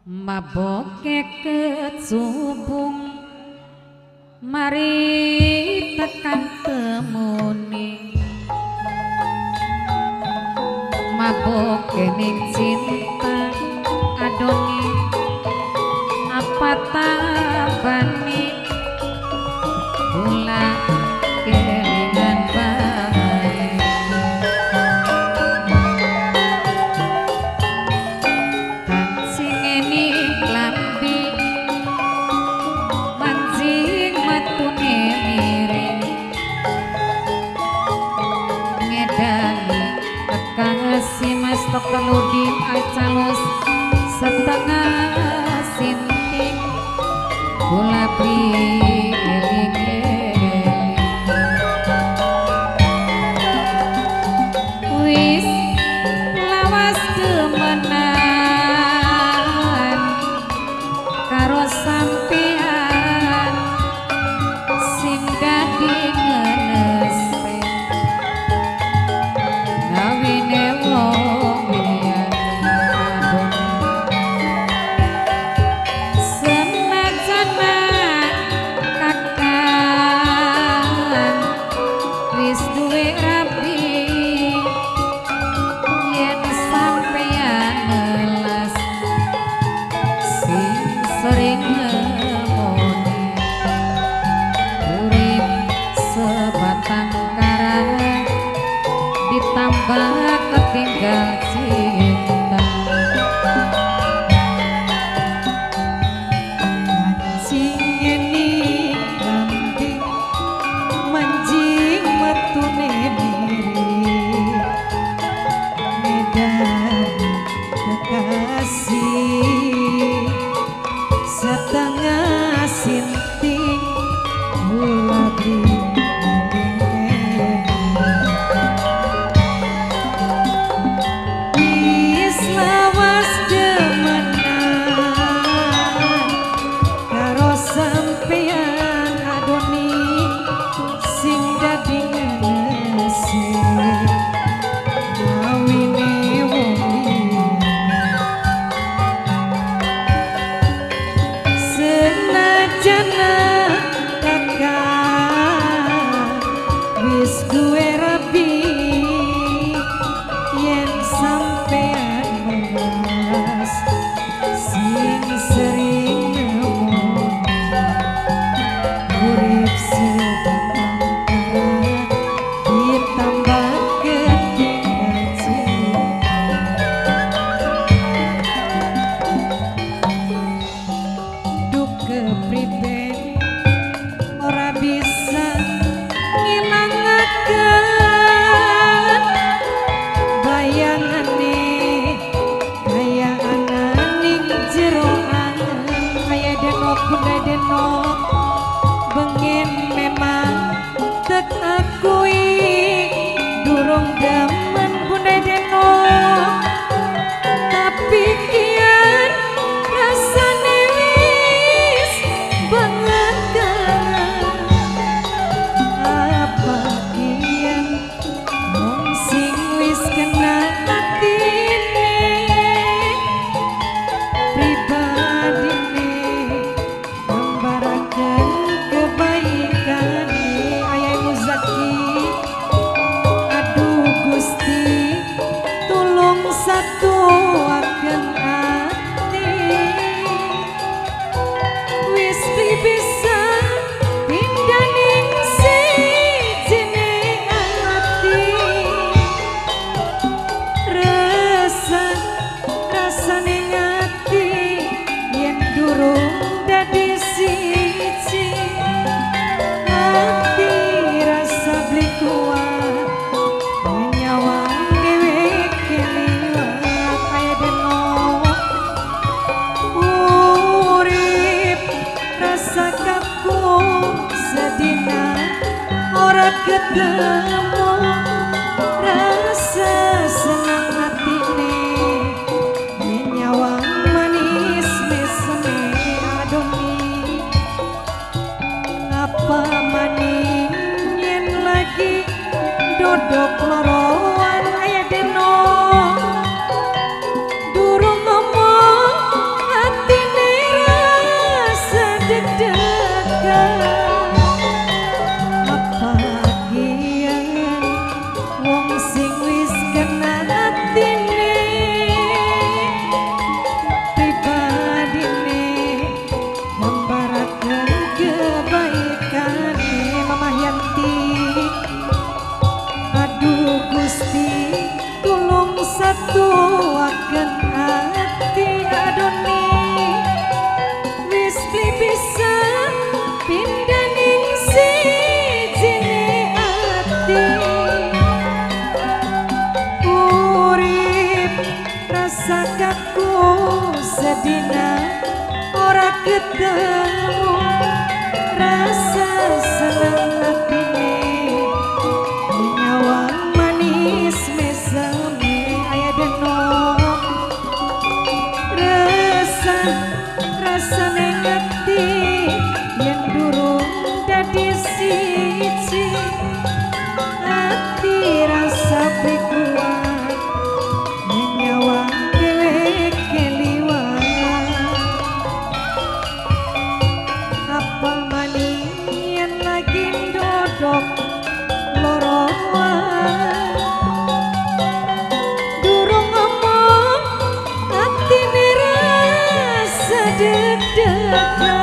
maboke kecubung mari tekan temune maboke ning cinta adone apa tabane kula kelingan bae kancing eni klambi mancing matune miring ngedani kekasih mas tok teludin acalus setengah sinting kula eling wis lawas temenan karo sampean sing dadi ngenese gawine wong liyan senajan kakang wis duwe rapi yen sampeyan melas sing sering ngemoni urip sebatang kara ditambah ketinggal cinta Kancing eni klambi mancing metune mirip medan kekasih setengah sinting kula wis lawas demenan karo sampeyan adoni sing dadi ngenese gawine wong liyan senajan kakang wis duwe rabi yen sampeyan melas sing sering ngemoni urip sebatang kara ditambah ketinggal cinta duk kepriben ora bisa ngilangaken bayangane kaya ananing jero angen kaya denok bunda denok bengen memang tek akui durung demen bunda denok tapi kian rasane wis banget kangen apa kian mung sing wis kena atine pribadine gambaraken kebaikane ayah Muzaki aduh Gusti tulung satuaken ati wis bisa pindah ning sijine ati rasane ati yen durung dadi siji ati rasa beli kuat nyawang dewe keliwat kaya denok urip rasa kaku sedina ora ketemu rasa senang hatine nyawang manis meseme adoni apa maning yen lagi dodok loroan aya denok durung ngomong sedina ora ketemu rasa senang atine nyawang manis meseme aya denom rasa neng ati yen durung dadi siji ati rasa prikuat nyawang kelek keliwat apa maning yen lagi dodok loroan durung ngomong atine rasa deg-degan